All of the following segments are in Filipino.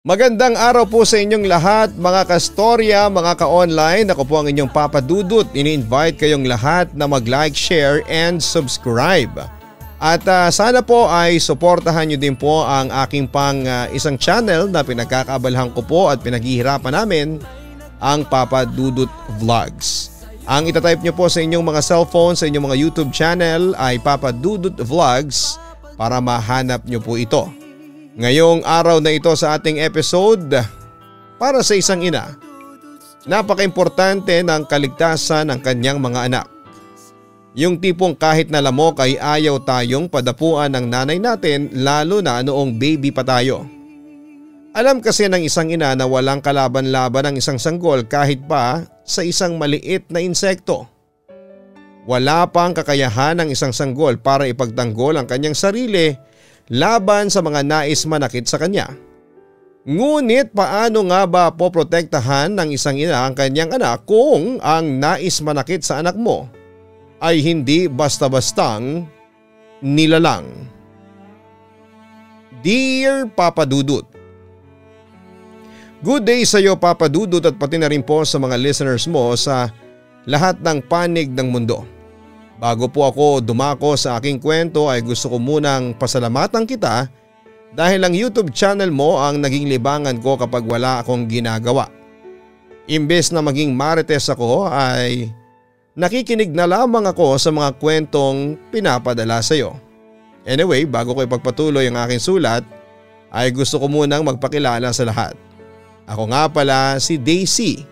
Magandang araw po sa inyong lahat mga kastorya, mga ka-online. Ako po ang inyong Papa Dudut. Ini-invite kayong lahat na mag-like, share and subscribe. At sana po ay suportahan nyo din po ang aking isang channel na pinagkakaabalahan ko po at pinaghihirapan namin, ang Papa Dudut Vlogs. Ang itatype nyo po sa inyong mga cellphone, sa inyong mga YouTube channel ay Papa Dudut Vlogs para mahanap nyo po ito. Ngayong araw na ito sa ating episode, para sa isang ina, napaka-importante ng kaligtasan ng kanyang mga anak. Yung tipong kahit na lamok ay ayaw tayong padapuan ng nanay natin, lalo na noong baby pa tayo. Alam kasi ng isang ina na walang kalaban-laban ang isang sanggol kahit pa sa isang maliit na insekto. Wala pang kakayahan ng isang sanggol para ipagtanggol ang kanyang sarili laban sa mga nais manakit sa kanya. Ngunit paano nga ba poprotektahan ng isang ina ang kanyang anak kung ang nais manakit sa anak mo ay hindi basta-bastang nilalang? Dear Papa Dudut, good day sa iyo Papa Dudut at pati na rin po sa mga listeners mo sa lahat ng panig ng mundo. Bago po ako dumako sa aking kwento ay gusto ko munang pasalamatan kita dahil ang YouTube channel mo ang naging libangan ko kapag wala akong ginagawa. Imbes na maging marites ako ay nakikinig na lamang ako sa mga kwentong pinapadala sa iyo. Anyway, bago ko ipagpatuloy ang aking sulat ay gusto ko munang magpakilala sa lahat. Ako nga pala si Daisy,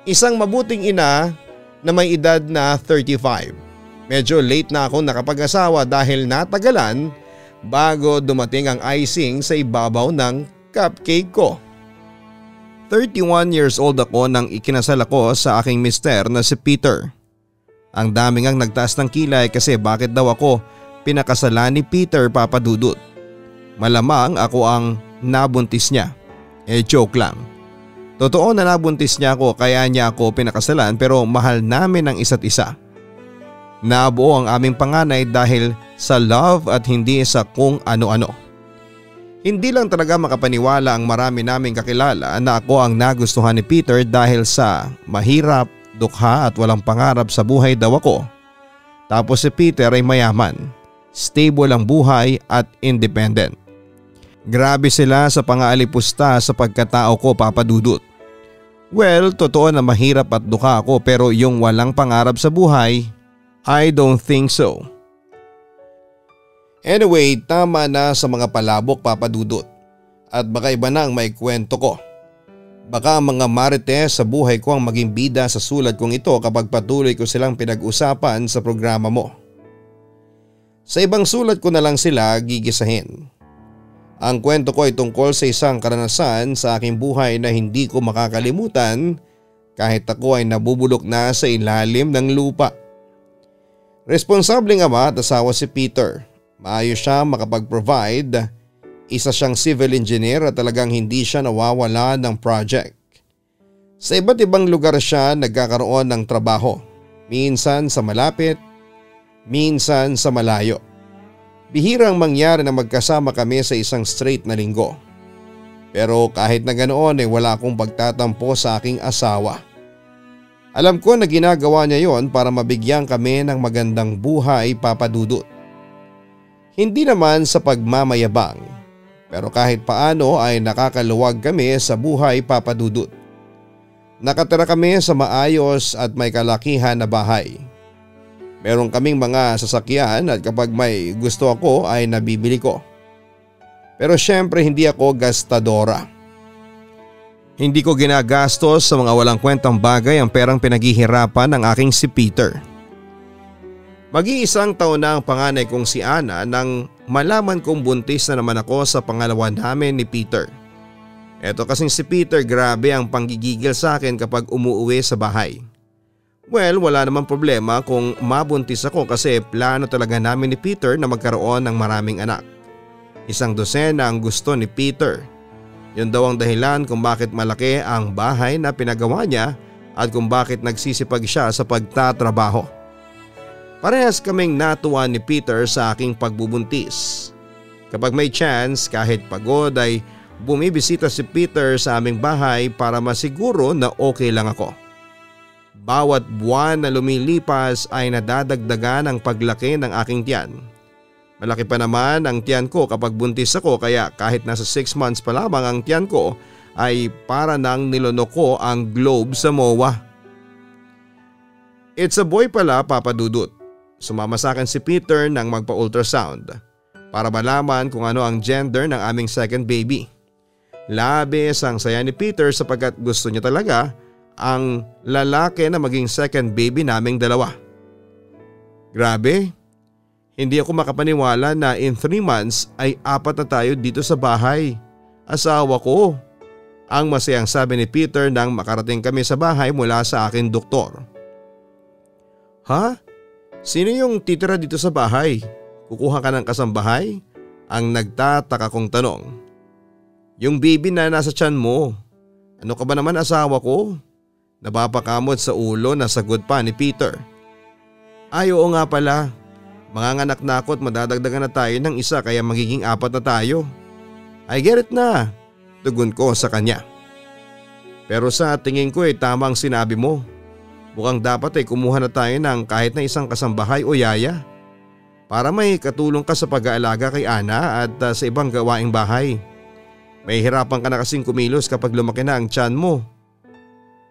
isang mabuting ina na may edad na 35. Medyo late na akong nakapag-asawa dahil natagalan bago dumating ang icing sa ibabaw ng cupcake ko. 31 years old ako nang ikinasal ako sa aking mister na si Peter. Ang dami ngang nagtaas ng kilay kasi bakit daw ako pinakasalan ni Peter, Papa Dudut. Malamang ako ang nabuntis niya. Joke lang. Totoo na nabuntis niya ako kaya niya ako pinakasalan pero mahal namin ang isa't isa. Nabuo ang aming panganay dahil sa love at hindi sa kung ano-ano. Hindi lang talaga makapaniwala ang marami naming kakilala na ako ang nagustuhan ni Peter dahil sa mahirap, dukha at walang pangarap sa buhay daw ako. Tapos si Peter ay mayaman, stable ang buhay at independent. Grabe sila sa pangaalipusta sa pagkatao ko, Papa Dudut. Well, totoo na mahirap at dukha ako pero yung walang pangarap sa buhay, I don't think so. Anyway, tama na sa mga palabok, Papa Dudut. At baka iba na ang may kwento ko. Baka mga marites sa buhay ko ang maging bida sa sulat kong ito kapag patuloy ko silang pinag-usapan sa programa mo. Sa ibang sulat ko na lang sila gigisahin. Ang kwento ko ay tungkol sa isang karanasan sa aking buhay na hindi ko makakalimutan kahit ako ay nabubulok na sa ilalim ng lupa. Responsableng ama at asawa si Peter. Maayos siya makapag-provide. Isa siyang civil engineer at talagang hindi siya nawawala ng project. Sa iba't ibang lugar siya nagkakaroon ng trabaho. Minsan sa malapit, minsan sa malayo. Bihirang mangyari na magkasama kami sa isang straight na linggo. Pero kahit na ganoon ay wala akong pagtatampo sa aking asawa. Alam ko na ginagawa niya yon para mabigyan kami ng magandang buhay, Papa Dudut. Hindi naman sa pagmamayabang, pero kahit paano ay nakakaluwag kami sa buhay, Papa Dudut. Nakatira kami sa maayos at may kalakihan na bahay. Meron kaming mga sasakyan at kapag may gusto ako ay nabibili ko. Pero syempre hindi ako gastadora. Hindi ko ginagastos sa mga walang kwentang bagay ang perang pinaghihirapan ng aking si Peter. Mag-iisang taon na ang panganay kong si Ana nang malaman kong buntis na naman ako sa pangalawa namin ni Peter. Eto kasing si Peter, grabe ang panggigigil sa akin kapag umuuwi sa bahay. Well, wala namang problema kung mabuntis ako kasi plano talaga namin ni Peter na magkaroon ng maraming anak. 100 ang gusto ni Peter. Yun daw ang dahilan kung bakit malaki ang bahay na pinagawa niya at kung bakit nagsisipag siya sa pagtatrabaho. Parehas kaming natuwa ni Peter sa aking pagbubuntis. Kapag may chance kahit pagod ay bumibisita si Peter sa aming bahay para masiguro na okay lang ako. Bawat buwan na lumilipas ay nadadagdagan ang paglaki ng aking tiyan. Malaki pa naman ang tiyan ko kapag buntis ako kaya kahit nasa 6 months pa lamang ang tiyan ko ay para nang nilunok ko ang globe sa MOA. It's a boy pala, Papa Dudut. Sumama sa akin si Peter nang magpa-ultrasound para malaman kung ano ang gender ng aming second baby. Labis ang saya ni Peter sapagkat gusto niya talaga ang lalaki na maging second baby naming dalawa. Grabe, hindi ako makapaniwala na in 3 months ay 4 na tayo dito sa bahay. Asawa ko. Ang masayang sabi ni Peter nang makarating kami sa bahay mula sa aking doktor. Ha? Sino yung titira dito sa bahay? Kukuha ka ng kasambahay? Ang nagtataka kong tanong. Yung baby na nasa tiyan mo. Ano ka ba naman asawa ko? Napapakamot sa ulo na sagot pa ni Peter. Ay oo nga pala. Manganganak na ako at madadagdagan na tayo ng isa kaya magiging 4 na tayo. I get it na. Tugon ko sa kanya. Pero sa tingin ko tama ang sinabi mo. Mukhang dapat kumuha na tayo ng kahit na isang kasambahay o yaya. Para may katulong ka sa pag-aalaga kay Ana at sa ibang gawaing bahay. May hirapan ka na kasing kumilos kapag lumaki na ang tiyan mo.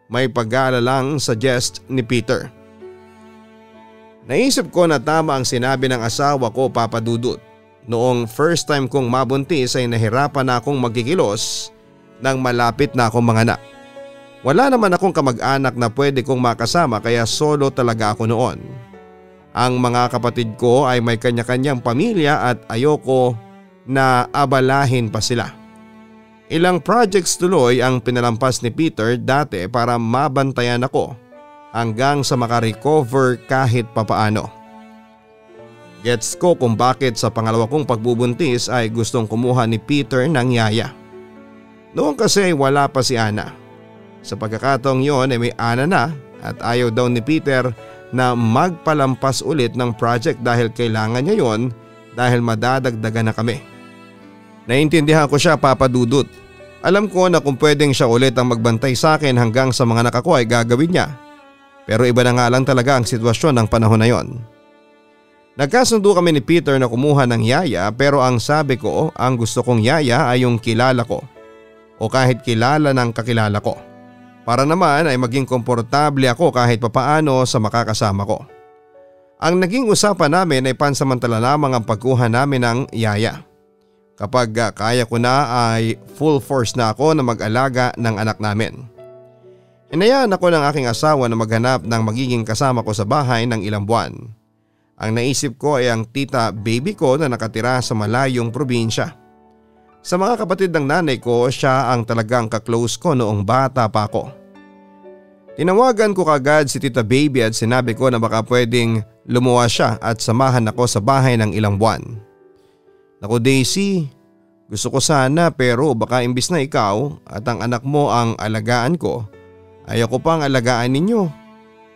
May pag-aalalang suggest ni Peter. Naisip ko na tama ang sinabi ng asawa ko, Papa Dudut. Noong first time kong mabuntis ay nahirapan na akong magkikilos nang malapit na akong manganak. Wala naman akong kamag-anak na pwede kong makasama kaya solo talaga ako noon. Ang mga kapatid ko ay may kanya-kanyang pamilya at ayoko na abalahin pa sila. Ilang projects tuloy ang pinalampas ni Peter dati para mabantayan ako hanggang sa makarecover kahit papaano. Gets ko kung bakit sa pangalawa kong pagbubuntis ay gustong kumuha ni Peter ng yaya. Noon kasi wala pa si Ana. Sa pagkakataong yon ay may Ana na at ayaw daw ni Peter na magpalampas ulit ng project dahil kailangan niya yon dahil madadagdagan na kami. Naintindihan ko siya, Papa Dudut. Alam ko na kung pwedeng siya ulit ang magbantay sa akin hanggang sa mga anak ko ay gagawin niya. Pero iba na nga lang talaga ang sitwasyon ng panahon na yon. Nagkasundo kami ni Peter na kumuha ng yaya pero ang sabi ko ang gusto kong yaya ay yung kilala ko o kahit kilala ng kakilala ko. Para naman ay maging komportable ako kahit papaano sa makakasama ko. Ang naging usapan namin ay pansamantala lamang ang pagkuha namin ng yaya. Kapag kaya ko na ay full force na ako na mag-alaga ng anak namin. Hinayaan ako ng aking asawa na maghanap ng magiging kasama ko sa bahay ng ilang buwan. Ang naisip ko ay ang tita baby ko na nakatira sa malayong probinsya. Sa mga kapatid ng nanay ko, siya ang talagang kaklose ko noong bata pa ako. Tinawagan ko kagad si tita baby at sinabi ko na baka pwedeng lumuwas siya at samahan ako sa bahay ng ilang buwan. Naku Daisy, gusto ko sana pero baka imbis na ikaw at ang anak mo ang alagaan ko, ayoko pang alagaan ninyo.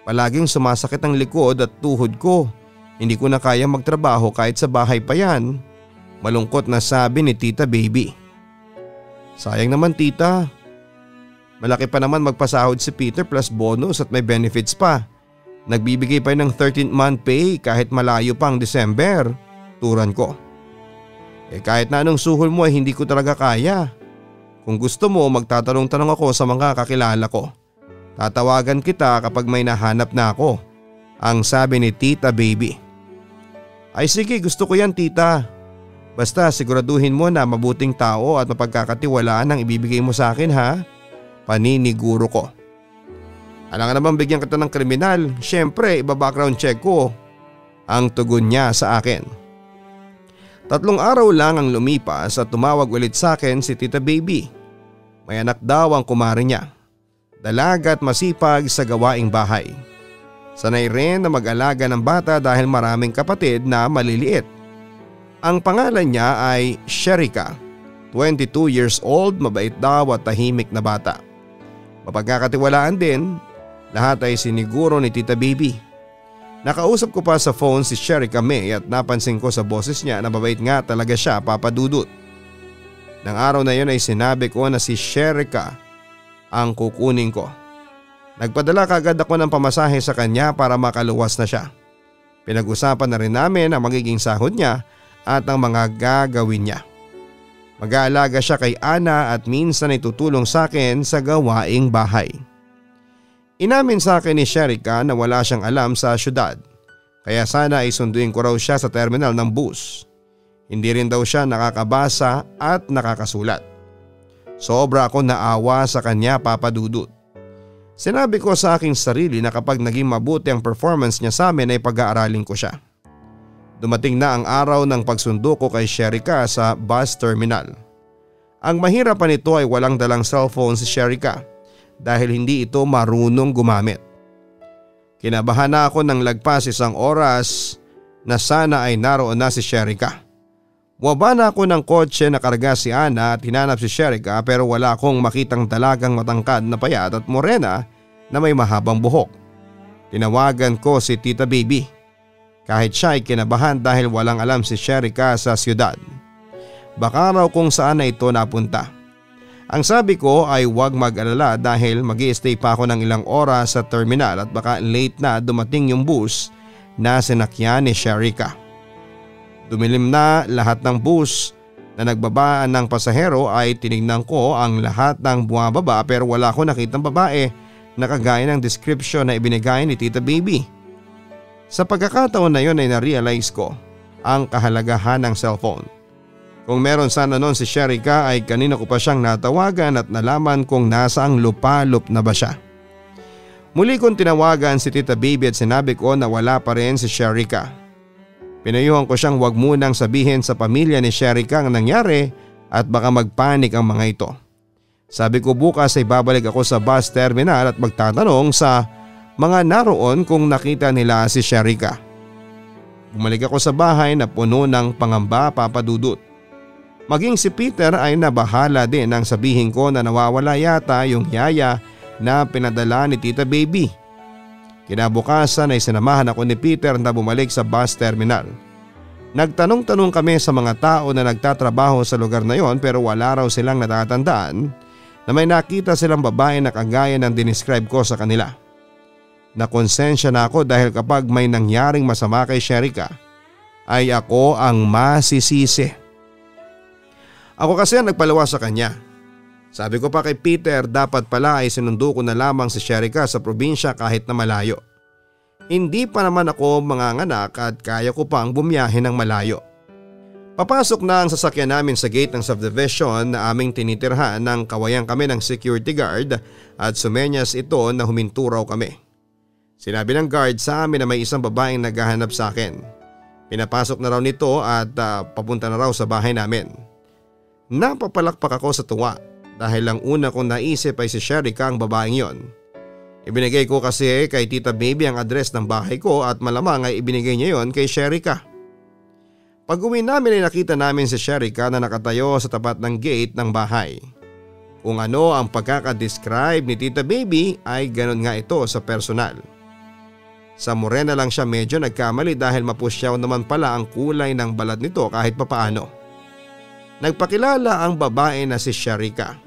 Palaging sumasakit ang likod at tuhod ko. Hindi ko na kaya magtrabaho kahit sa bahay pa yan. Malungkot na sabi ni tita baby. Sayang naman tita. Malaki pa naman magpasahod si Peter plus bonus at may benefits pa. Nagbibigay pa ng 13th month pay kahit malayo pang December. Turan ko. Kahit na anong suhol mo ay hindi ko talaga kaya. Kung gusto mo magtatanong-tanong ako sa mga kakilala ko. Tatawagan kita kapag may nahanap na ako. Ang sabi ni tita baby. Ay sige, gusto ko yan tita. Basta siguraduhin mo na mabuting tao at mapagkakatiwalaan ang ibibigay mo sa akin ha. Paniniguro ko. Alam nga naman bigyan kita ng kriminal. Syempre iba-background check ko. Ang tugon niya sa akin. 3 araw lang ang lumipas at tumawag ulit sa akin si tita baby. May anak daw ang kumare niya. Dalaga at masipag sa gawaing bahay. Sanay rin na mag-alaga ng bata dahil maraming kapatid na maliliit. Ang pangalan niya ay Sherika, 22 years old, mabait daw at tahimik na bata. Mapagkakatiwalaan din, lahat ay siniguro ni tita baby. Nakausap ko pa sa phone si Sherika May at napansin ko sa boses niya na mabait nga talaga siya, Papa Dudut. Nang araw na yun ay sinabi ko na si Sherika ang kukunin ko. Nagpadala kagad ako ng pamasahe sa kanya para makaluwas na siya. Pinag-usapan na rin namin ang magiging sahod niya at ang mga gagawin niya. Mag-aalaga siya kay Ana at minsan ay tutulong sa akin sa gawaing bahay. Inamin sa akin ni Sherika na wala siyang alam sa syudad, kaya sana ay sunduin ko raw siya sa terminal ng bus. Hindi rin daw siya nakakabasa at nakakasulat. Sobra akong naawa sa kanya, Papa Dudut. Sinabi ko sa aking sarili na kapag naging mabuti ang performance niya sa amin ay pag-aaralin ko siya. Dumating na ang araw ng pagsundo ko kay Sherika sa bus terminal. Ang mahirap pa nito ay walang dalang cellphone si Sherika dahil hindi ito marunong gumamit. Kinabahan na ako ng lagpas 1 oras na sana ay naroon na si Sherika. Bumaba na ako ng kotse na karga si Ana at hinanap si Sherika pero wala akong makitang dalagang matangkad na payat at morena na may mahabang buhok. Tinawagan ko si Tita Baby. Kahit siya ay kinabahan dahil walang alam si Sherika sa siyudad. Baka raw kung saan na ito napunta. Ang sabi ko ay huwag mag-alala dahil mag-i-stay pa ako ng ilang oras sa terminal at baka late na dumating yung bus na sinakyan ni Sherika. Dumilim na lahat ng bus na nagbabaan ng pasahero ay tinignan ko ang lahat ng bumababa pero wala akong nakitang babae na kagaya ng description na ibinigay ni Tita Baby. Sa pagkakataon na yun ay na-realize ko ang kahalagahan ng cellphone. Kung meron sana noon si Sherika ay kanina ko pa siyang natawagan at nalaman kung nasaang lupalop na ba siya. Muli kong tinawagan si Tita Baby at sinabi ko na wala pa rin si Sherika. Pinayuhan ko siyang huwag munang sabihin sa pamilya ni Sherika ang nangyari at baka magpanik ang mga ito. Sabi ko bukas ay babalik ako sa bus terminal at magtatanong sa mga naroon kung nakita nila si Sherika. Bumalik ako sa bahay na puno ng pangamba, Papa Dudut. Maging si Peter ay nabahala din nang sabihin ko na nawawala yata yung yaya na pinadala ni Tita Baby. Kinabukasan ay sinamahan ako ni Peter na bumalik sa bus terminal. Nagtanong-tanong kami sa mga tao na nagtatrabaho sa lugar na yon pero wala raw silang natatandaan na may nakita silang babae na kagaya ng dinescribe ko sa kanila. Nakonsensya na ako dahil kapag may nangyaring masama kay Sherika ay ako ang masisisi. Ako kasi ang nagpalawa sa kanya. Sabi ko pa kay Peter dapat pala ay sinundo ko na lamang si Sherika sa probinsya kahit na malayo. Hindi pa naman ako manganganak at kaya ko pang bumiyahe ng malayo. Papasok na ang sasakyan namin sa gate ng subdivision na aming tinitirhan nang kawayan kami ng security guard at sumenyas ito na huminto raw kami. Sinabi ng guard sa amin na may isang babaeng naghahanap sa akin. Pinapasok na raw nito at papunta na raw sa bahay namin. Napapalakpak ako sa tuwa. Dahil ang una kong naisip ay si Sherika ang babaeng yon. Ibinigay ko kasi kay Tita Baby ang address ng bahay ko at malamang ay ibinigay niya yon kay Sherika. Pag uwi namin ay nakita namin si Sherika na nakatayo sa tapat ng gate ng bahay. Kung ano ang pagkakadescribe ni Tita Baby ay ganon nga ito sa personal. Sa morena lang siya medyo nagkamali dahil mapusyaw naman pala ang kulay ng balat nito kahit papaano. Nagpakilala ang babae na si Sherika.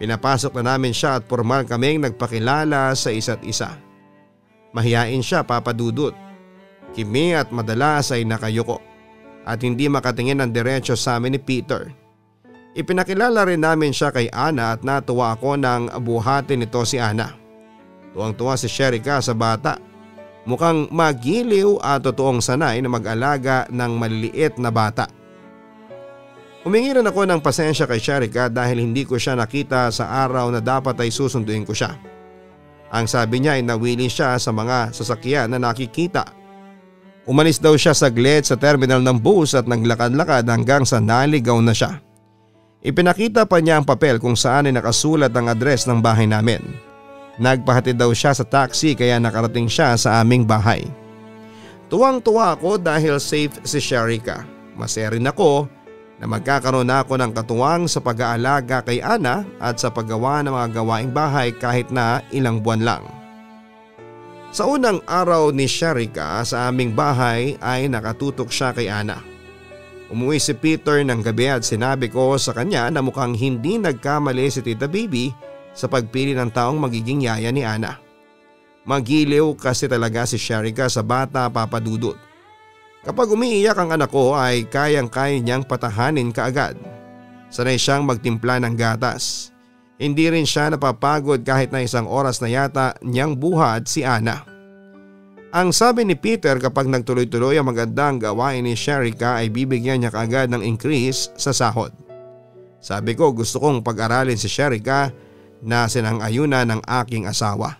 Pinapasok na namin siya at formal kaming nagpakilala sa isa't isa. Mahiyain siya, Papa Dudut. Kimi at madalas ay nakayuko at hindi makatingin ng diretso sa amin ni Peter. Ipinakilala rin namin siya kay Ana at natuwa ako nang buhatin nito si Ana. Tuwang-tuwa si Sherika sa bata. Mukhang magiliw at totoong sanay na mag-alaga ng maliliit na bata. Humingi rin ako ng pasensya kay Sherika dahil hindi ko siya nakita sa araw na dapat ay susunduin ko siya. Ang sabi niya ay nawili siya sa mga sasakyan na nakikita. Umalis daw siya saglit sa terminal ng bus at naglakad-lakad hanggang sa naligaw na siya. Ipinakita pa niya ang papel kung saan ay nakasulat ang address ng bahay namin. Nagpahatid daw siya sa taxi kaya nakarating siya sa aming bahay. Tuwang-tuwa ako dahil safe si Sherika. Masaya rin ako na magkakaroon na ako ng katuwang sa pag-aalaga kay Ana at sa paggawa ng mga gawaing bahay kahit na ilang buwan lang. Sa unang araw ni Sherika sa aming bahay ay nakatutok siya kay Ana. Umuwi si Peter ng gabi at sinabi ko sa kanya na mukhang hindi nagkamali si Tita Baby sa pagpili ng taong magiging yaya ni Ana. Magiliw kasi talaga si Sherika sa bata, Papa Dudut. Kapag umiiyak ang anak ko ay kayang-kaya niyang patahanin kaagad. Sanay siyang magtimpla ng gatas. Hindi rin siya napapagod kahit na 1 oras na yata niyang buhat si Ana. Ang sabi ni Peter, kapag nagtuloy-tuloy ang magandang gawain ni Sherika ay bibigyan niya kaagad ng increase sa sahod. Sabi ko, gusto kong pag-aralin si Sherika na sinang-ayunan ng aking asawa.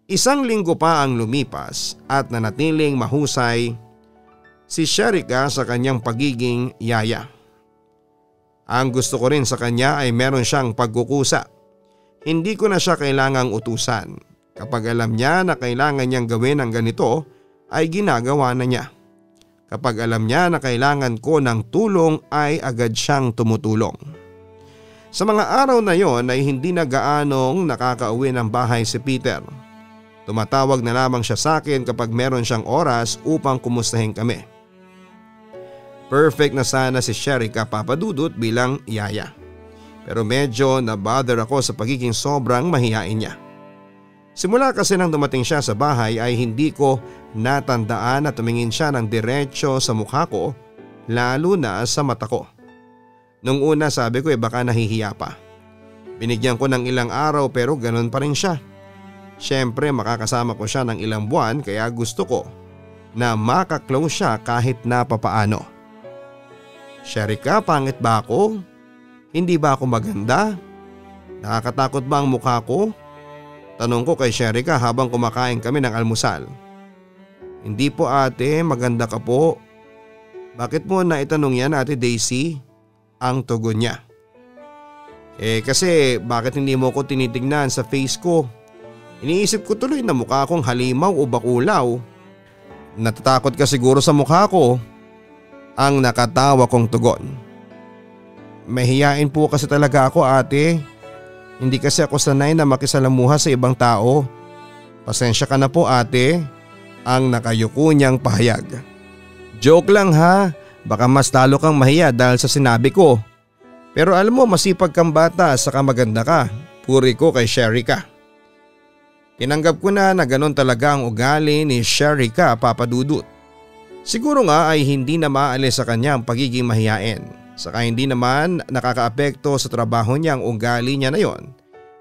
1 linggo pa ang lumipas at nanatiling mahusay si Sherika sa kanyang pagiging yaya. Ang gusto ko rin sa kanya ay meron siyang pagkukusa. Hindi ko na siya kailangang utusan. Kapag alam niya na kailangan niyang gawin ang ganito ay ginagawa na niya. Kapag alam niya na kailangan ko ng tulong ay agad siyang tumutulong. Sa mga araw na yon ay hindi na gaanong nakakauwi ng bahay si Peter. Tumatawag na lamang siya sa akin kapag meron siyang oras upang kumustahin kami. Perfect na sana si Sherika, Papa Dudut, bilang yaya. Pero medyo nabother ako sa pagiging sobrang mahiyain niya. Simula kasi nang dumating siya sa bahay ay hindi ko natandaan na tumingin siya ng diretso sa mukha ko, lalo na sa mata ko. Nung una sabi ko baka nahihiya pa. Binigyan ko ng ilang araw pero ganun pa rin siya. Siyempre makakasama ko siya ng ilang buwan kaya gusto ko na makaklose siya kahit na papaano. Sherika, pangit ba ako? Hindi ba ako maganda? Nakakatakot ba ang mukha ko? Tanong ko kay Sherika habang kumakain kami ng almusal. Hindi po ate, maganda ka po. Bakit mo naitanong yan, Ate Daisy? Ang tugon niya. Kasi bakit hindi mo ko tinitignan sa face ko? Iniisip ko tuloy na mukha akong halimaw o bakulaw. Natatakot ka siguro sa mukha ko. Ang nakatawa kong tugon. Mahiyain po kasi talaga ako, ate. Hindi kasi ako sanay na makisalamuha sa ibang tao. Pasensya ka na po, ate. Ang nakayuko niyang pahayag. Joke lang ha, baka mas talo kang mahiya dahil sa sinabi ko. Pero alam mo, masipag kang bata saka maganda ka. Puri ko kay Sherika. Tinanggap ko na ganon talaga ang ugali ni Sherika, Papa Dudut. Siguro nga ay hindi na maalis sa kanya ang pagiging mahiyain. Saka hindi naman nakakaapekto sa trabaho niya ang ugali niya na yon.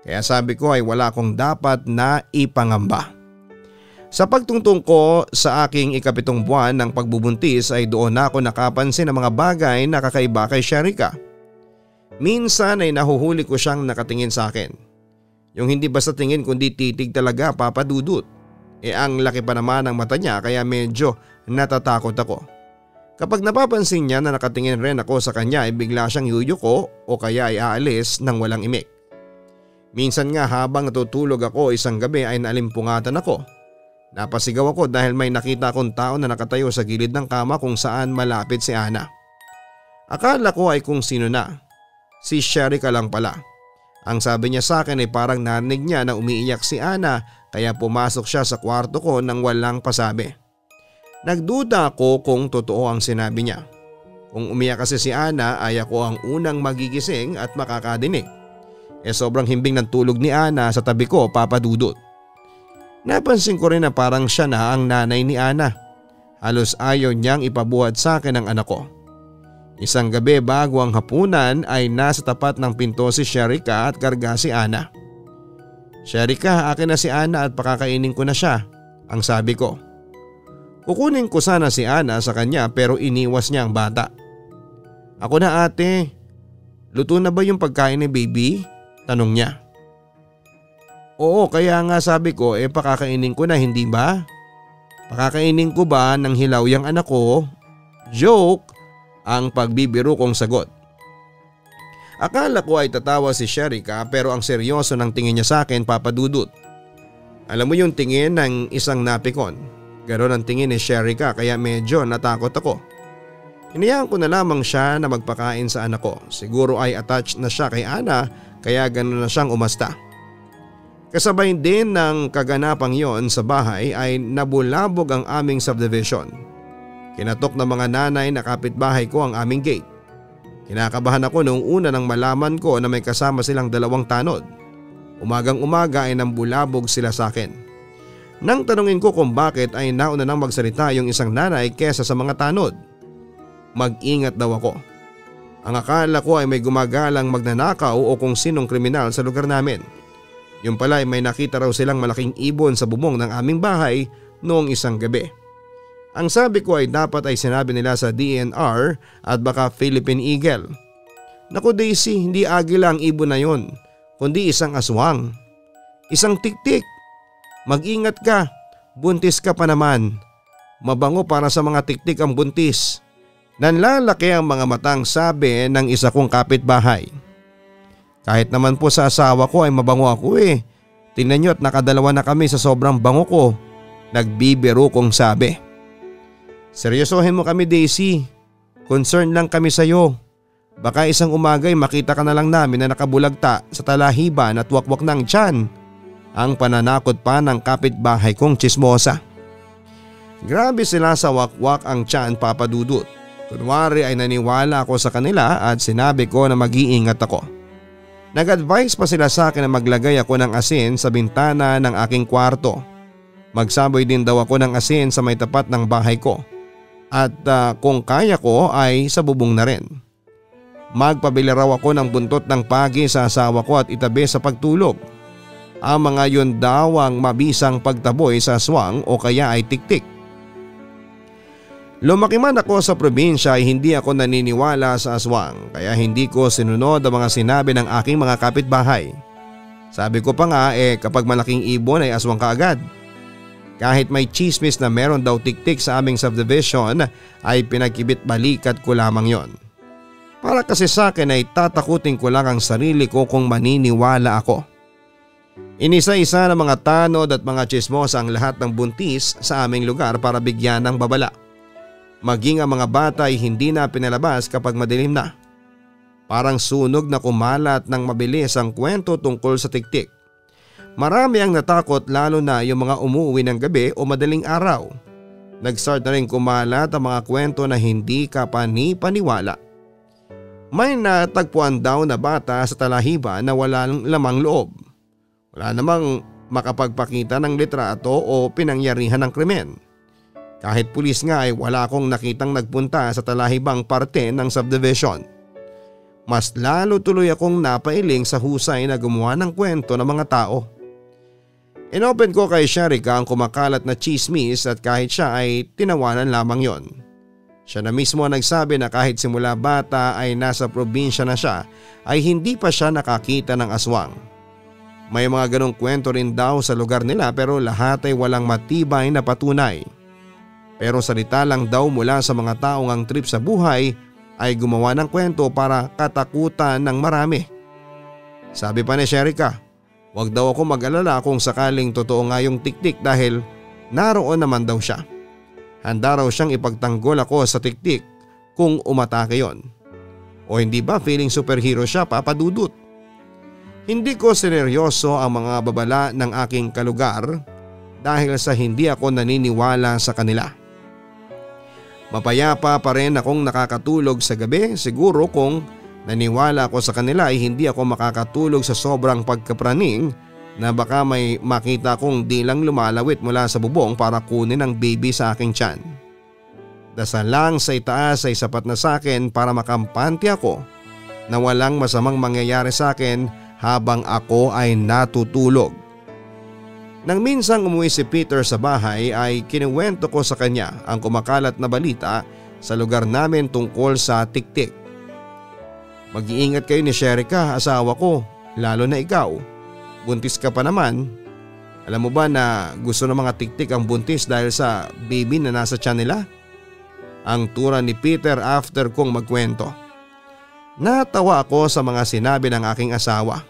Kaya sabi ko ay wala akong dapat na ipangamba. Sa pagtungtong ko sa aking 7 buwan ng pagbubuntis ay doon na ako nakapansin ng mga bagay na kakaiba kay Sherika. Minsan ay nahuhuli ko siyang nakatingin sa akin. Yung hindi basta tingin kundi titig talaga, Papa Dudut. Ang laki pa naman ng mata niya kaya medyo natatakot ako. Kapag napapansin niya na nakatingin rin ako sa kanya ay bigla siyang yuyuko o kaya ay aalis ng walang imik. Minsan nga habang natutulog ako isang gabi ay naalimpungatan ako. Napasigaw ako dahil may nakita akong tao na nakatayo sa gilid ng kama kung saan malapit si Ana. Akala ko ay kung sino na. Si Sherika lang pala. Ang sabi niya sa akin ay parang narinig niya na umiiyak si Ana kaya pumasok siya sa kwarto ko nang walang pasabi. Nagduda ako kung totoo ang sinabi niya. Kung umiyak kasi si Ana ay ako ang unang magigising at makakadinig. Sobrang himbing ng tulog ni Ana sa tabi ko, Papa Dudut. Napansin ko rin na parang siya na ang nanay ni Ana. Halos ayaw niyang ipabuhat sa akin ang anak ko. Isang gabi bago ang hapunan ay nasa tapat ng pinto si Sherika at karga si Ana. Sherika, akin na si Ana at pakakainin ko na siya, ang sabi ko. Kukunin ko sana si Ana sa kanya pero iniwas niya ang bata. Ako na ate, luto na ba yung pagkain ni baby? Tanong niya. Oo, kaya nga sabi ko pakakainin ko na, hindi ba? Pakakainin ko ba ng hilaw yung anak ko? Joke, ang pagbibiro kong sagot. Akala ko ay tatawa si Sherika pero ang seryoso ng tingin niya sa akin, Papa Dudut. Alam mo yung tingin ng isang napikon. Ganon ang tingin ni Sherika kaya medyo natakot ako. Hinayaan ko na lamang siya na magpakain sa anak ko. Siguro ay attached na siya kay Ana kaya ganon na siyang umasta. Kasabay din ng kaganapang yon sa bahay ay nabulabog ang aming subdivision. Kinatok ng mga nanay na kapitbahay ko ang aming gate. Kinakabahan ako noong una nang malaman ko na may kasama silang 2 tanod. Umagang umaga ay nambulabog sila sa akin. Nang tanungin ko kung bakit ay nauna nang magsalita yung isang nanay kesa sa mga tanod. Mag-ingat daw ako. Ang akala ko ay may gumagalang magnanakaw o kung sinong kriminal sa lugar namin. Yung pala ay may nakita raw silang malaking ibon sa bubong ng aming bahay noong isang gabi. Ang sabi ko ay dapat ay sinabi nila sa DNR at baka Philippine Eagle. Naku Daisy, hindi agila ang ibon na yon, kundi isang aswang. Isang tiktik. Mag-ingat ka, buntis ka pa naman. Mabango para sa mga tiktik ang buntis. Nanlalaki ang mga matang sabi ng isa kong kapitbahay. Kahit naman po sa asawa ko ay mabango ako eh. Tingnan nyo at nakadalawa na kami sa sobrang bango ko. Nagbibiro kong sabi. Seryosohin mo kami Daisy. Concern lang kami sa'yo. Baka isang umaga ay makita ka na lang namin na nakabulagta sa talahiban at wakwak ng tiyan. Ang pananakot pa ng kapitbahay kong tsismosa. Grabe sila sa wakwak ang tiyan Papa Dudut. Kunwari ay naniwala ako sa kanila at sinabi ko na mag-iingat ako. Nag-advise pa sila sa akin na maglagay ako ng asin sa bintana ng aking kwarto. Magsaboy din daw ako ng asin sa may tapat ng bahay ko. At kung kaya ko ay sa bubong na rin. Magpabili raw ako ng buntot ng pagi sa asawa ko at itabi sa pagtulog. Ang mga yun daw ang mabisang pagtaboy sa aswang o kaya ay tiktik. Lumaki man ako sa probinsya ay hindi ako naniniwala sa aswang kaya hindi ko sinunod ang mga sinabi ng aking mga kapitbahay. Sabi ko pa nga kapag malaking ibon ay aswang kaagad. Kahit may chismis na meron daw tiktik sa aming subdivision ay pinagkibit balikat ko lamang yon. Para kasi sa akin ay tatakutin ko lang ang sarili ko kung maniniwala ako. Inisa-isa ng mga tanod at mga chismosa ang lahat ng buntis sa aming lugar para bigyan ng babala. Maging ang mga bata ay hindi na pinalabas kapag madilim na. Parang sunog na kumalat ng mabilis ang kwento tungkol sa tiktik. Marami ang natakot lalo na yung mga umuwi ng gabi o madaling araw. Nag-start na rin kumalat ang mga kwento na hindi ka paniwala. May natagpuan daw na bata sa talahiban na walang lamang loob. Wala namang makapagpakita ng litrato o pinangyarihan ng krimen. Kahit pulis nga ay wala akong nakitang nagpunta sa talahibang parte ng subdivision. Mas lalo tuloy akong napailing sa husay na gumawa ng kwento ng mga tao. Inopen ko kay Sherika ang kumakalat na chismis at kahit siya ay tinawanan lamang yon. Siya na mismo ang nagsabi na kahit simula bata ay nasa probinsya na siya ay hindi pa siya nakakita ng aswang. May mga ganong kwento rin daw sa lugar nila pero lahat ay walang matibay na patunay. Pero salita lang daw mula sa mga taong ang trip sa buhay ay gumawa ng kwento para katakutan ng marami. Sabi pa ni Sherika, wag daw ako mag-alala kung sakaling totoo nga yung tiktik dahil naroon naman daw siya. Handa raw siyang ipagtanggol ako sa tiktik kung umatake yon. O hindi ba feeling superhero siya Papa Dudut? Hindi ko sineryoso ang mga babala ng aking kalugar dahil sa hindi ako naniniwala sa kanila. Mapayapa pa rin akong nakakatulog sa gabi, siguro kung naniwala ako sa kanila ay hindi ako makakatulog sa sobrang pagkapraning na baka may makita kong dilang lumalawit mula sa bubong para kunin ang baby sa aking tiyan. Dasal lang sa itaas ay sapat na sa akin para makampante ako na walang masamang mangyayari sa akin habang ako ay natutulog. Nang minsang umuwi si Peter sa bahay ay kinuwento ko sa kanya ang kumakalat na balita sa lugar namin tungkol sa tiktik. Mag-iingat kayo ni Sherika, asawa ko, lalo na ikaw. Buntis ka pa naman. Alam mo ba na gusto ng mga tiktik ang buntis dahil sa baby na nasa tiyan nila? Ang tura ni Peter after kong magkwento. Natawa ako sa mga sinabi ng aking asawa.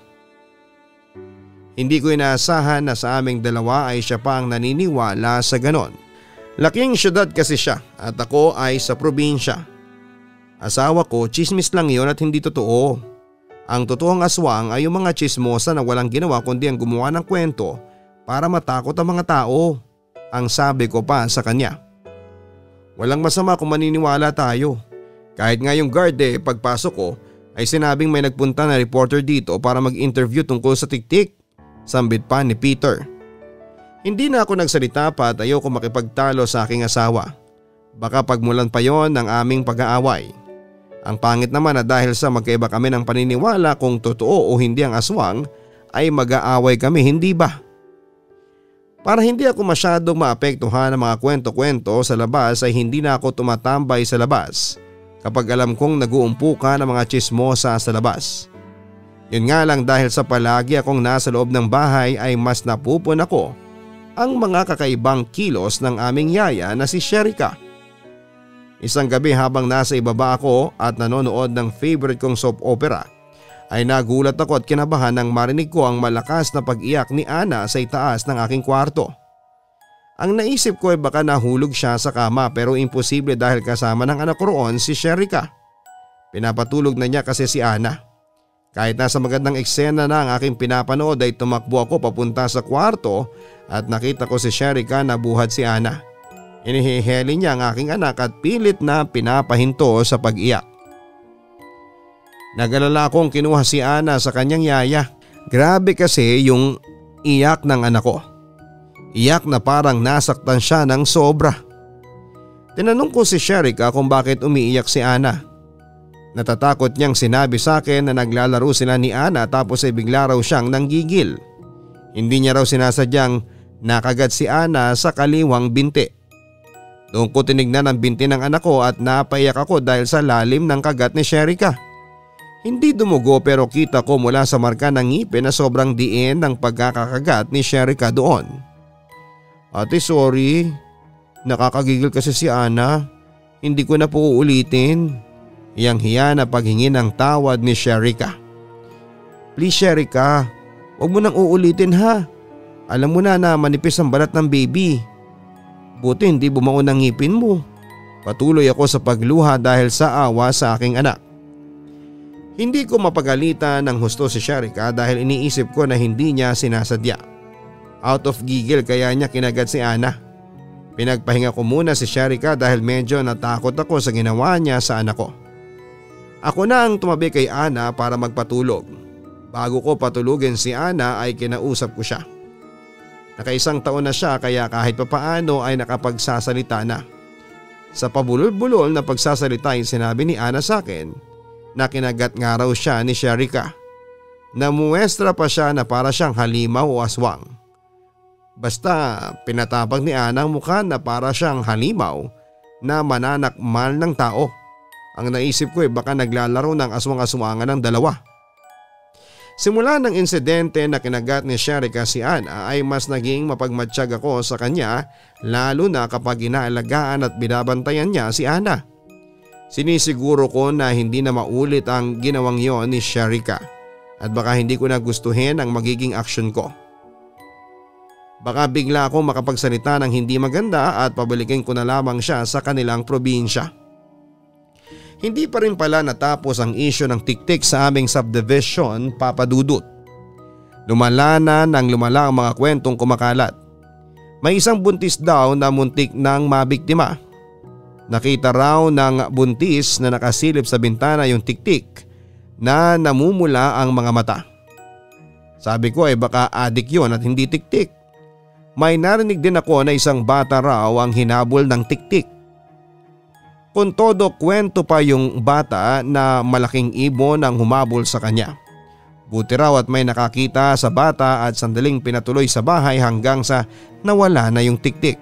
Hindi ko inaasahan na sa aming dalawa ay siya pa ang naniniwala sa ganon. Laking syudad kasi siya at ako ay sa probinsya. Asawa ko, chismis lang yon at hindi totoo. Ang totoong aswang ay yung mga chismosa na walang ginawa kundi ang gumawa ng kwento para matakot ang mga tao. Ang sabi ko pa sa kanya. Walang masama kung maniniwala tayo. Kahit nga yung guard pagpasok ko ay sinabing may nagpunta na reporter dito para mag-interview tungkol sa tiktik. Sambit pa ni Peter. Hindi na ako nagsalita pa at ayoko makipagtalo sa aking asawa. Baka pagmulan pa yon ng aming pag-aaway. Ang pangit naman na dahil sa magkaiba kami ng paniniwala kung totoo o hindi ang aswang ay mag-aaway kami, hindi ba? Para hindi ako masyadong maapektuhan ng mga kwento-kwento sa labas ay hindi na ako tumatambay sa labas kapag alam kong nag-uumpukan ng mga tsismosa sa labas. Yun nga lang dahil sa palagi akong nasa loob ng bahay ay mas napupun ako ang mga kakaibang kilos ng aming yaya na si Sherika. Isang gabi habang nasa ibaba ako at nanonood ng favorite kong soap opera ay nagulat ako at kinabahan nang marinig ko ang malakas na pag-iyak ni Ana sa itaas ng aking kwarto. Ang naisip ko ay baka nahulog siya sa kama pero imposible dahil kasama ng anak ko roon si Sherika. Pinapatulog na niya kasi si Ana. Kahit nasa magandang eksena na ang aking pinapanood ay tumakbo ako papunta sa kwarto at nakita ko si Sherika na buhat si Ana. Inihiheli niya ang aking anak at pilit na pinapahinto sa pag-iyak. Nag-alala akong kinuha si Ana sa kanyang yaya. Grabe kasi yung iyak ng anak ko. Iyak na parang nasaktan siya ng sobra. Tinanong ko si Sherika kung bakit umiiyak si Ana. Natatakot niyang sinabi sa akin na naglalaro sila ni Ana tapos ay bigla raw siyang nanggigil. Hindi niya raw sinasadyang nakagat si Ana sa kaliwang binti. Doon ko tinignan ang binti ng anak ko at napaiyak ako dahil sa lalim ng kagat ni Sherika. Hindi dumugo pero kita ko mula sa marka ng ngipin na sobrang diin ng pagkakakagat ni Sherika doon. Ate sorry, nakakagigil kasi si Ana. Hindi ko na po uulitin. Hiyang-hiya na paghingi ng tawad ni Sherika. Please Sherika, huwag mo nang uulitin ha. Alam mo na manipis ang balat ng baby. Buti hindi bumao ng ngipin mo. Patuloy ako sa pagluha dahil sa awa sa aking anak. Hindi ko mapagalitan ng husto si Sherika dahil iniisip ko na hindi niya sinasadya. Out of giggle kaya niya kinagat si Ana. Pinagpahinga ko muna si Sherika dahil medyo natakot ako sa ginawa niya sa anak ko. Ako na ang tumabi kay Ana para magpatulog. Bago ko patulugin si Ana ay kinausap ko siya. Nakaisang taon na siya kaya kahit papaano ay nakapagsasalita na. Sa pabulol-bulol na pagsasalita ay sinabi ni Ana sa akin na kinagat nga raw siya ni Sherika. Namuestra pa siya na para siyang halimaw o aswang. Basta pinatapag ni Ana ang mukha na para siyang halimaw na mananakmal ng tao. Ang naisip ko ay baka naglalaro ng aswang-aswangan ng dalawa. Simula ng insidente na kinagat ni Sherika si Ana ay mas naging mapagmatsyag ako sa kanya lalo na kapag inaalagaan at binabantayan niya si Ana. Sinisiguro ko na hindi na maulit ang ginawang yon ni Sherika at baka hindi ko na gustuhin ang magiging aksyon ko. Baka bigla akong makapagsalita ng hindi maganda at pabalikin ko na lamang siya sa kanilang probinsya. Hindi pa rin pala natapos ang isyo ng tiktik sa aming subdivision, Papa Dudut. Lumala na ng lumala ang mga kwentong kumakalat. May isang buntis daw na muntik nang mabiktima. Nakita raw ng buntis na nakasilip sa bintana yung tiktik na namumula ang mga mata. Sabi ko ay baka adik yon at hindi tiktik. May narinig din ako na isang bata raw ang hinabol ng tiktik. Kung todo kwento pa yung bata na malaking ibon ang humabol sa kanya. Buti raw at may nakakita sa bata at sandaling pinatuloy sa bahay hanggang sa nawala na yung tiktik.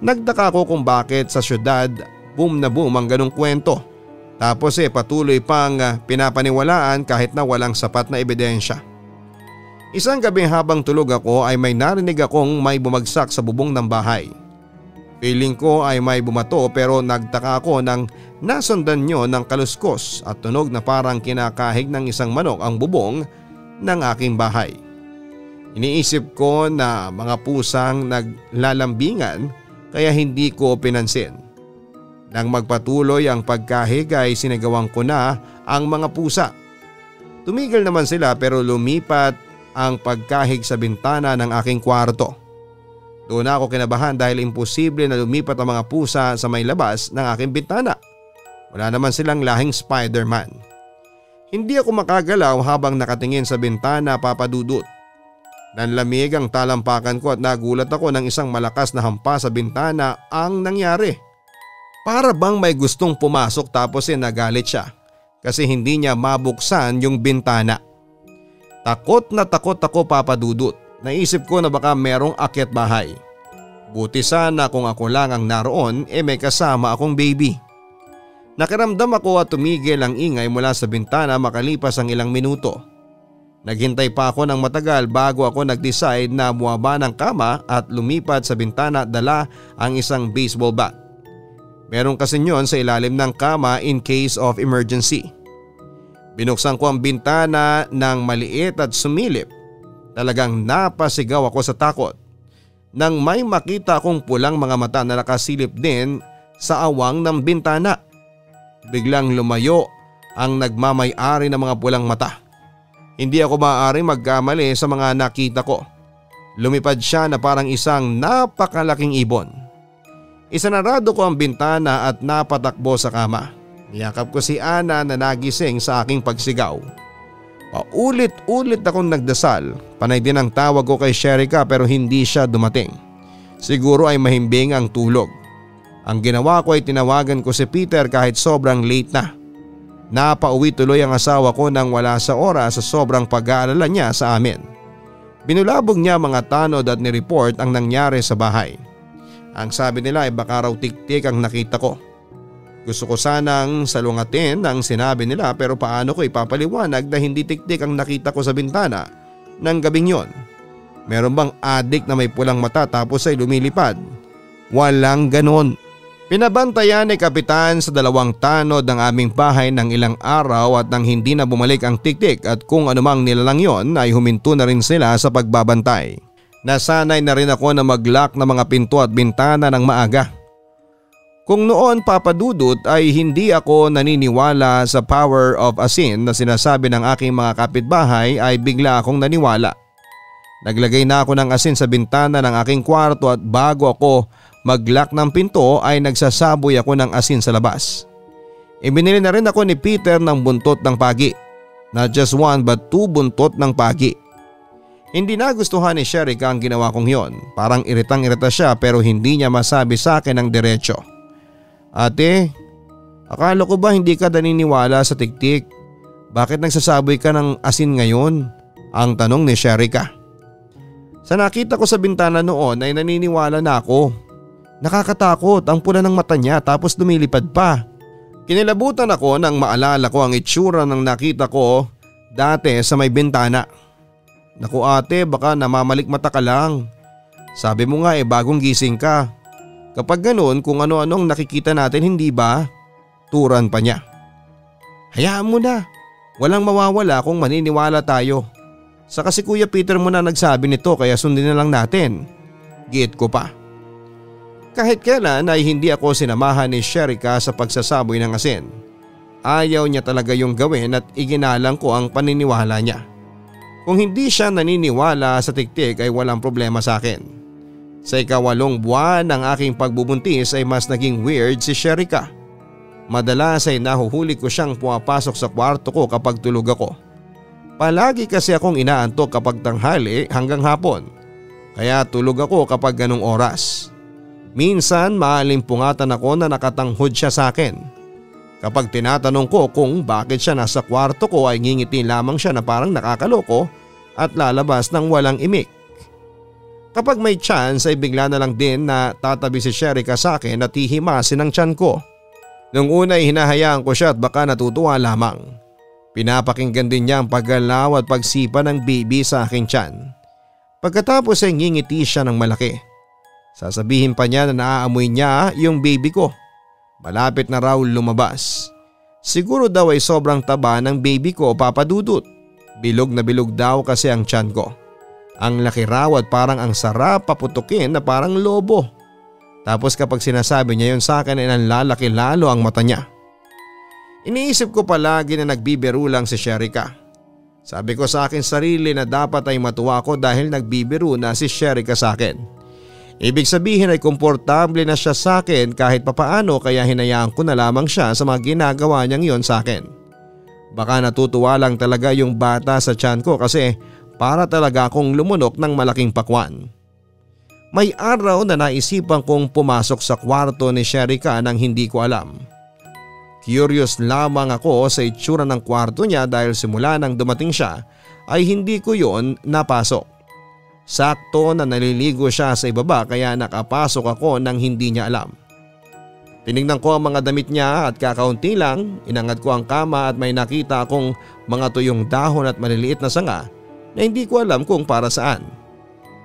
Nagtaka ko kung bakit sa syudad boom na boom ang ganong kwento. Tapos patuloy pang pinapaniwalaan kahit na walang sapat na ebidensya. Isang gabi habang tulog ako ay may narinig akong may bumagsak sa bubong ng bahay. Feeling ko ay may bumato pero nagtaka ako nang nasundan nyo ng kaluskos at tunog na parang kinakahig ng isang manok ang bubong ng aking bahay. Iniisip ko na mga pusang naglalambingan kaya hindi ko pinansin. Nang magpatuloy ang pagkahig ay sinagawan ko na ang mga pusa. Tumigil naman sila pero lumipat ang pagkahig sa bintana ng aking kwarto. Doon ako kinabahan dahil imposible na lumipat ang mga pusa sa may labas ng aking bintana. Wala naman silang lahing Spider-Man. Hindi ako makagalaw habang nakatingin sa bintana, Papa Dudut. Nanlamig ang talampakan ko at nagulat ako ng isang malakas na hampas sa bintana ang nangyari. Para bang may gustong pumasok tapos nagalit siya kasi hindi niya mabuksan yung bintana. Takot na takot ako, Papa Dudut. Naisip ko na baka merong akyat bahay. Buti sana kung ako lang ang naroon may kasama akong baby. Nakiramdam ako at tumigil ang ingay mula sa bintana makalipas ang ilang minuto. Naghintay pa ako ng matagal bago ako nag-decide na bumaba ng kama at lumipad sa bintana at dala ang isang baseball bat. Meron kasi nyon sa ilalim ng kama in case of emergency. Binuksan ko ang bintana ng maliit at sumilip. Talagang napasigaw ako sa takot nang may makita akong pulang mga mata na nakasilip din sa awang ng bintana. Biglang lumayo ang nagmamay-ari ng mga pulang mata. Hindi ako maaaring magkamali sa mga nakita ko. Lumipad siya na parang isang napakalaking ibon. Isanarado ko ang bintana at napatakbo sa kama. Niyakap ko si Ana na nagising sa aking pagsigaw. Paulit-ulit akong nagdasal. Panay din ang tawag ko kay Sherika pero hindi siya dumating. Siguro ay mahimbing ang tulog. Ang ginawa ko ay tinawagan ko si Peter kahit sobrang late na. Napauwi tuloy ang asawa ko nang wala sa oras sa sobrang pag-aalala niya sa amin. Binulabog niya mga tanod at nireport ang nangyari sa bahay. Ang sabi nila ay baka raw tiktik ang nakita ko. Gusto ko sanang salungatin ang sinabi nila pero paano ko ipapaliwanag na hindi tiktik ang nakita ko sa bintana ng gabing yon? Meron bang adik na may pulang mata tapos ay lumilipad? Walang ganon. Pinabantayan ni Kapitan sa 2 tanod ng aming bahay ng ilang araw at nang hindi na bumalik ang tiktik at kung anumang nilalang yon ay huminto na rin sila sa pagbabantay. Nasanay na rin ako na mag-lock ng mga pinto at bintana ng maaga. Kung noon, Papa Dudut, ay hindi ako naniniwala sa power of asin na sinasabi ng aking mga kapitbahay ay bigla akong naniwala. Naglagay na ako ng asin sa bintana ng aking kwarto at bago ako mag-lock ng pinto ay nagsasaboy ako ng asin sa labas. Ibinili na rin ako ni Peter ng buntot ng pagi. Not just 1 but 2 buntot ng pagi. Hindi nagustuhan ni Sherika ang ginawa kong yon. Parang iritang-irita siya pero hindi niya masabi sa akin ng diretsyo. Ate, akala ko ba hindi ka naniniwala sa tiktik? Bakit nagsasaboy ka ng asin ngayon? Ang tanong ni Sherika. Sa nakita ko sa bintana noon ay naniniwala na ako. Nakakatakot ang pula ng mata niya tapos lumilipad pa. Kinilabutan ako nang maalala ko ang itsura ng nakita ko dati sa may bintana. Naku ate, baka namamalikmata ka lang. Sabi mo nga bagong gising ka. Kapag ganoon kung ano-anong nakikita natin hindi ba? Turan pa niya. Hayaan mo na. Walang mawawala kung maniniwala tayo. Saka si Kuya Peter mo na nagsabi nito kaya sundin na lang natin. Giit ko pa. Kahit kailan ay hindi ako sinamahan ni Sherika sa pagsasaboy ng asin. Ayaw niya talaga yung gawin at iginalang ko ang paniniwala niya. Kung hindi siya naniniwala sa tiktik ay walang problema sa akin. Sa 8 buwan ng aking pagbubuntis ay mas naging weird si Sherika. Madalas ay nahuhuli ko siyang pumapasok sa kwarto ko kapag tulog ako. Palagi kasi akong inaantok kapag tanghali hanggang hapon. Kaya tulog ako kapag ganong oras. Minsan maalimpungatan ako na nakatanghod siya sa akin. Kapag tinatanong ko kung bakit siya nasa kwarto ko ay ngingiti lamang siya na parang nakakaloko at lalabas ng walang imik. Kapag may chance ay bigla na lang din na tatabi si Sherika sa akin at hihimasin ang tiyan ko. Nung una ay hinahayaan ko siya at baka natutuwa lamang. Pinapakinggan din niya ang paggalaw at pagsipa ng baby sa aking tiyan. Pagkatapos ay ngingiti siya ng malaki. Sasabihin pa niya na naaamoy niya yung baby ko. Malapit na raw lumabas. Siguro daw ay sobrang taba ng baby ko, Papa Dudut. Bilog na bilog daw kasi ang tiyan ko. Ang laki raw at parang ang sarap paputukin na parang lobo. Tapos kapag sinasabi niya yun sa akin ay nanlalaki lalo ang mata niya. Iniisip ko palagi na nagbibiro lang si Sherika. Sabi ko sa akin sarili na dapat ay matuwa ko dahil nagbibiro na si Sherika sa akin. Ibig sabihin ay komportable na siya sa akin kahit papaano kaya hinayaan ko na lamang siya sa mga ginagawa niyang iyon sa akin. Baka natutuwa lang talaga yung bata sa tiyan ko kasi para talaga akong lumunok ng malaking pakwan. May araw na naisipan kong pumasok sa kwarto ni Sherika nang hindi ko alam. Curious lamang ako sa itsura ng kwarto niya dahil simula nang dumating siya ay hindi ko yon napasok. Sakto na naliligo siya sa ibaba kaya nakapasok ako nang hindi niya alam. Tinignan ko ang mga damit niya at kakaunti lang, inangat ko ang kama at may nakita akong mga tuyong dahon at maliliit na sanga na hindi ko alam kung para saan.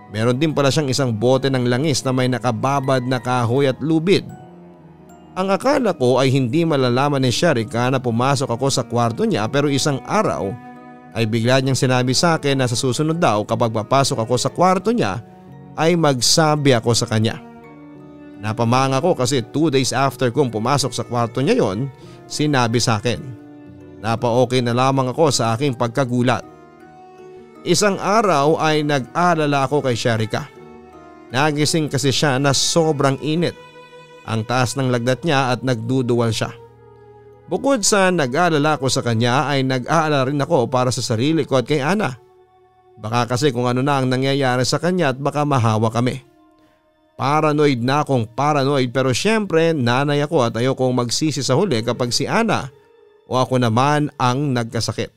Meron din pala siyang isang bote ng langis na may nakababad na kahoy at lubid. Ang akala ko ay hindi malalaman ni Sherika na pumasok ako sa kwarto niya pero isang araw ay bigla niyang sinabi sa akin na sa susunod daw kapag papasok ako sa kwarto niya ay magsabi ako sa kanya. Napamanga ko kasi 2 days after kong pumasok sa kwarto niya yon, sinabi sa akin. Napa-okay na lamang ako sa aking pagkagulat. Isang araw ay nag-alala ako kay Sherika. Nagising kasi siya na sobrang init. Ang taas ng lagnat niya at nagduduwal siya. Bukod sa nag-aalala ko sa kanya ay nag-aalala rin ako para sa sarili ko at kay Ana. Baka kasi kung ano na ang nangyayari sa kanya at baka mahawa kami. Paranoid na akong paranoid pero syempre nanay ako at ayokong magsisi sa huli kapag si Ana o ako naman ang nagkasakit.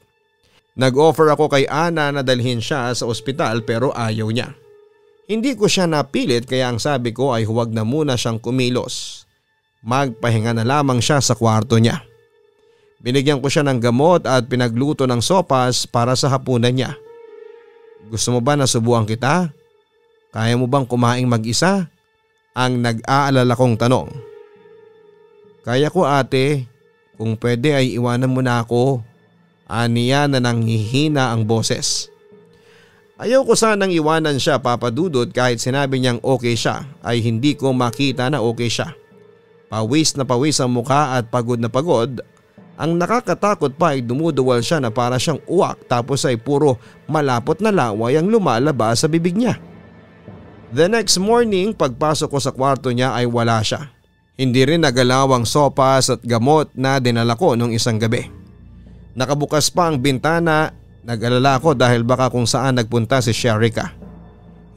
Nag-offer ako kay Ana na dalhin siya sa ospital pero ayaw niya. Hindi ko siya napilit kaya ang sabi ko ay huwag na muna siyang kumilos. Magpahinga na lamang siya sa kwarto niya. Binigyan ko siya ng gamot at pinagluto ng sopas para sa hapunan niya. Gusto mo ba na subuan kita? Kaya mo bang kumaing mag-isa? Ang nag-aalala kong tanong. Kaya ko ate, kung pwede ay iwanan mo na ako. Aniya na nanghihina ang boses. Ayaw ko sanang iwanan siya papadudod kahit sinabi niyang okay siya ay hindi ko makita na okay siya. Pawis na pawis ang mukha at pagod na pagod. Ang nakakatakot pa ay dumuduwal siya na para siyang uwak tapos ay puro malapot na laway ang lumalabas sa bibig niya. The next morning pagpasok ko sa kwarto niya ay wala siya. Hindi rin nagalaw ang sopas at gamot na dinala ko nung isang gabi. Nakabukas pa ang bintana, nag-alala ako dahil baka kung saan nagpunta si Sherika.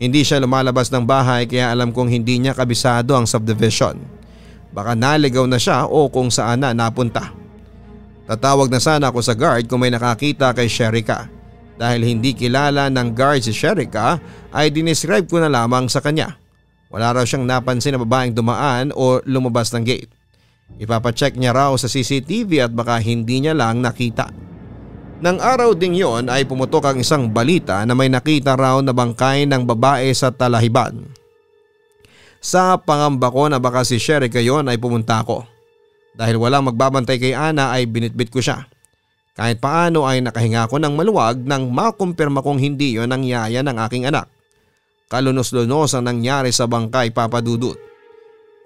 Hindi siya lumalabas ng bahay kaya alam kong hindi niya kabisado ang subdivision. Baka naligaw na siya o kung saan na napunta. Tatawag na sana ako sa guard kung may nakakita kay Sherika. Dahil hindi kilala ng guard si Sherika ay dinescribe ko na lamang sa kanya. Wala raw siyang napansin na babaeng dumaan o lumabas ng gate. Ipapacheck niya raw sa CCTV at baka hindi niya lang nakita. Nang araw ding yon ay pumutok ang isang balita na may nakita raw na bangkay ng babae sa Talahiban. Sa pangamba ko na baka si Sherika yon ay pumunta ako. Dahil walang magbabantay kay Ana ay binitbit ko siya. Kahit paano ay nakahinga ko ng maluwag nang makumpirma kong hindi yon ang yaya ng aking anak. Kalunos-lunos ang nangyari sa bangkay papadudot.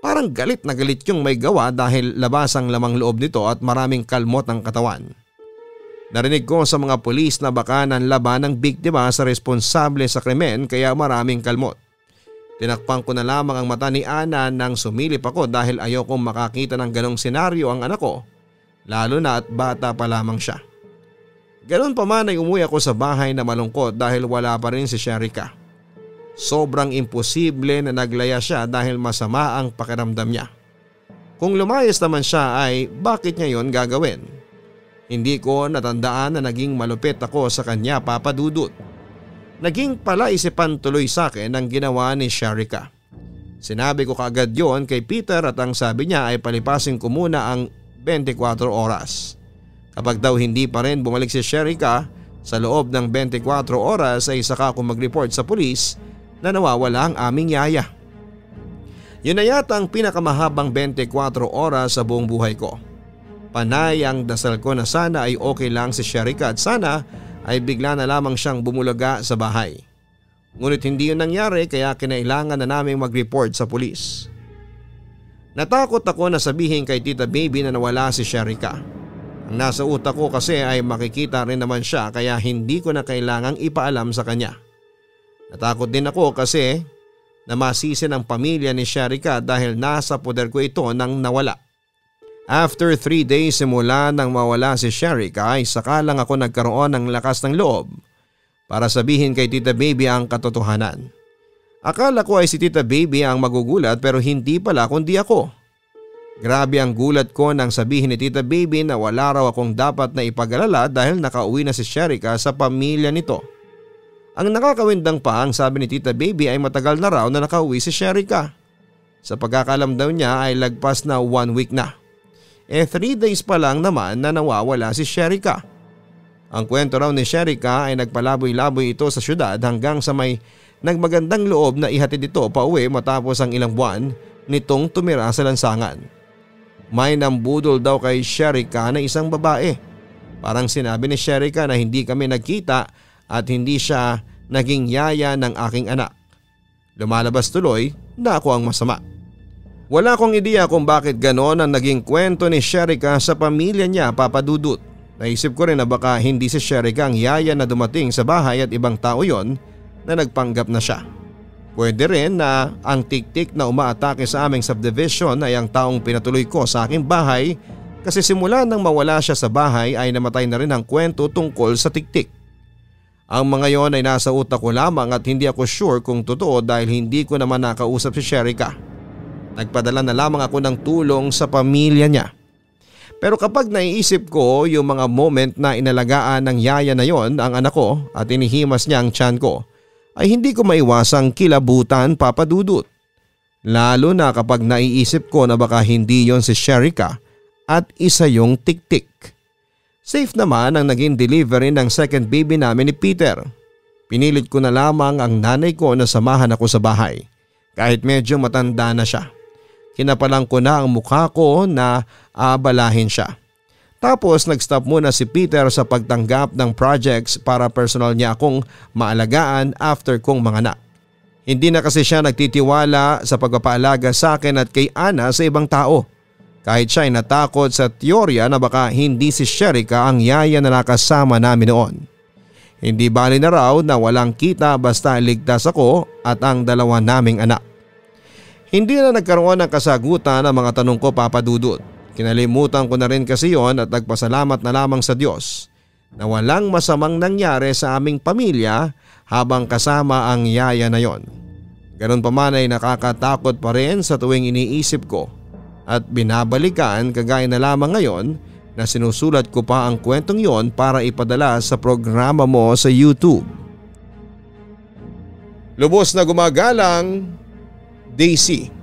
Parang galit na galit yung may gawa dahil labas ang lamang loob nito at maraming kalmot ang katawan. Narinig ko sa mga pulis na baka nanlaban ng biktima sa responsable sa krimen kaya maraming kalmot. Tinakpan ko na lamang ang mata ni Ana nang sumilip ako dahil ayokong makakita ng ganong senaryo ang anak ko. Lalo na at bata pa lamang siya. Ganon pa man ay umuwi ako sa bahay na malungkot dahil wala pa rin si Sherika. Sobrang imposible na naglaya siya dahil masama ang pakiramdam niya. Kung lumayas naman siya ay bakit niya yon gagawin? Hindi ko natandaan na naging malupit ako sa kanya papadudot. Naging palaisipan tuloy sa akin ang ginawa ni Sherika. Sinabi ko kaagad yon kay Peter at ang sabi niya ay palipasin ko muna ang 24 oras. Kapag daw hindi pa rin bumalik si Sherika sa loob ng 24 oras ay saka ako mag-report sa pulis na nawawala ang aming yaya. Yun na yata ang pinakamahabang 24 oras sa buong buhay ko. Panay ang dasal ko na sana ay okay lang si Sherika at sana ay bigla na lamang siyang bumulaga sa bahay. Ngunit hindi yun nangyari kaya kinailangan na naming mag-report sa pulis. Natakot ako na sabihin kay Tita Baby na nawala si Sherika. Ang nasa utak ko kasi ay makikita rin naman siya kaya hindi ko na kailangang ipaalam sa kanya. Natakot din ako kasi na masisi ng pamilya ni Sherika dahil nasa poder ko ito nang nawala. After 3 days simula nang mawala si Sherika ay saka lang ako nagkaroon ng lakas ng loob para sabihin kay Tita Baby ang katotohanan. Akala ko ay si Tita Baby ang magugulat pero hindi pala kundi ako. Grabe ang gulat ko nang sabihin ni Tita Baby na wala raw akong dapat na ipag-alala dahil nakauwi na si Sherika sa pamilya nito. Ang nakakawindang pa ang sabi ni Tita Baby ay matagal na raw na nakauwi si Sherika. Sa pagkakalam daw niya ay lagpas na 1 week na. 3 days pa lang naman na nawawala si Sherika. Ang kwento raw ni Sherika ay nagpalaboy-laboy ito sa syudad hanggang sa may nagmagandang loob na ihatid ito pauwi matapos ang ilang buwan nitong tumira sa lansangan. May nambudol daw kay Sherika na isang babae. Parang sinabi ni Sherika na hindi kami nagkita at hindi siya naging yaya ng aking anak. Lumalabas tuloy na ako ang masama. Wala akong ideya kung bakit ganon ang naging kwento ni Sherika sa pamilya niya, Papa Dudut. Naisip ko rin na baka hindi si Sherika ang yaya na dumating sa bahay at ibang tao yon na nagpanggap na siya. Pwede rin na ang tik-tik na umaatake sa aming subdivision ay ang taong pinatuloy ko sa aking bahay kasi simula nang mawala siya sa bahay ay namatay na rin ang kwento tungkol sa tik-tik. Ang mga yon ay nasa utak ko lamang at hindi ako sure kung totoo dahil hindi ko naman nakausap si Sherika. Nagpadala na lamang ako ng tulong sa pamilya niya. Pero kapag naiisip ko yung mga moment na inalagaan ng yaya na yon ang anak ko at inihimas niya ang tiyan ko, ay hindi ko maiwasang kilabutan, Papa Dudut. Lalo na kapag naiisip ko na baka hindi yon si Sherika at isa yung tik-tik. Safe naman ang naging delivery ng second baby namin ni Peter. Pinilit ko na lamang ang nanay ko na samahan ako sa bahay kahit medyo matanda na siya. Kinapalang ko na ang mukha ko na aabalahin siya. Tapos nag-stop muna si Peter sa pagtanggap ng projects para personal niya akong maalagaan after kong manganak. Hindi na kasi siya nagtitiwala sa pagpapaalaga sa akin at kay Ana sa ibang tao. Kahit siya ay natakot sa teorya na baka hindi si Sherika ang yaya na nakasama namin noon. Hindi bali na raw na walang kita basta ligtas ako at ang dalawa naming anak. Hindi na nagkaroon ng kasagutan ang mga tanong ko, Papa Dudut. Kinalimutan ko na rin kasi yon at nagpasalamat na lamang sa Diyos na walang masamang nangyari sa aming pamilya habang kasama ang yaya na yon. Ganun pa man ay nakakatakot pa rin sa tuwing iniisip ko at binabalikan kagaya na lamang ngayon na sinusulat ko pa ang kwentong yon para ipadala sa programa mo sa YouTube. Lubos na gumagalang, Daisy.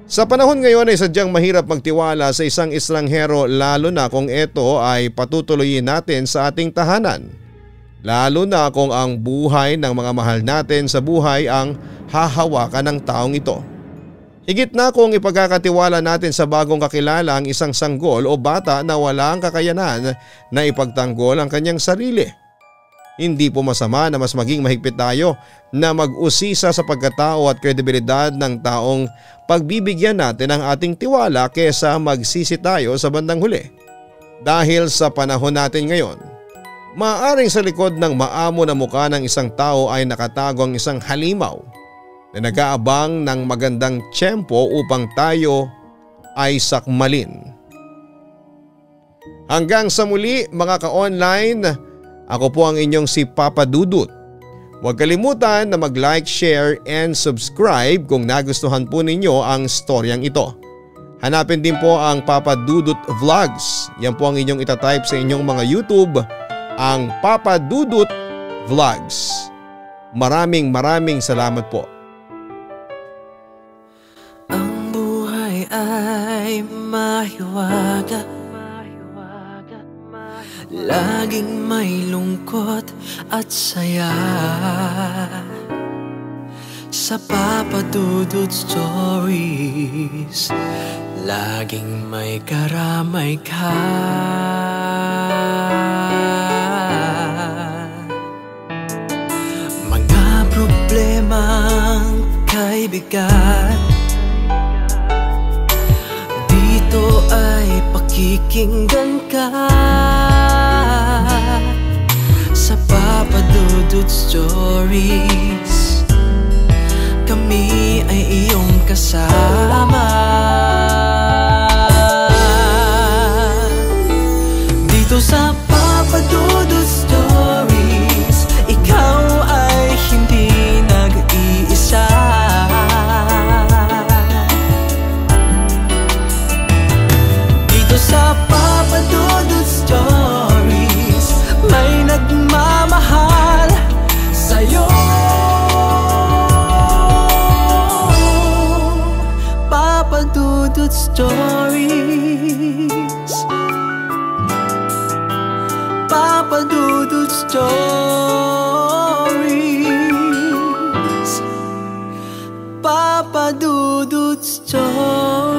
Sa panahon ngayon ay sadyang mahirap magtiwala sa isang estranghero lalo na kung ito ay patutuloyin natin sa ating tahanan. Lalo na kung ang buhay ng mga mahal natin sa buhay ang hahawakan ng taong ito. Higit na kung ipagkakatiwala natin sa bagong kakilala ang isang sanggol o bata na walang kakayanan na ipagtanggol ang kanyang sarili. Hindi po masama na mas maging mahigpit tayo na mag-usisa sa pagkatao at kredibilidad ng taong pagbibigyan natin ang ating tiwala kesa magsisi tayo sa bandang huli. Dahil sa panahon natin ngayon, maaaring sa likod ng maamo na mukha ng isang tao ay nakatago ang isang halimaw na nag-aabang ng magandang tiyempo upang tayo ay sakmalin. Hanggang sa muli mga ka-online, ako po ang inyong si Papa Dudut. Huwag kalimutan na mag-like, share and subscribe kung nagustuhan po ninyo ang storyang ito. Hanapin din po ang Papa Dudut Vlogs. Yan po ang inyong itatype sa inyong mga YouTube, ang Papa Dudut Vlogs. Maraming salamat po. Ang buhay ay mahiwaga, laging may lungkot at saya. Sa Papa Dudut Stories, laging may karamay ka. Mga problemang kay bigat, dito ay pakikinggan ka. Sa Papa Dudut Stories, kami ay iyong kasama. Dito sa Papa Dudut Stories, ikaw ay hindi nag-iisa. Dito sa Papa Dudut Stories, may nagmamahal sa'yo. Papa Dudut Stories, Papa Dudut Stories, Papa Dudut Stories.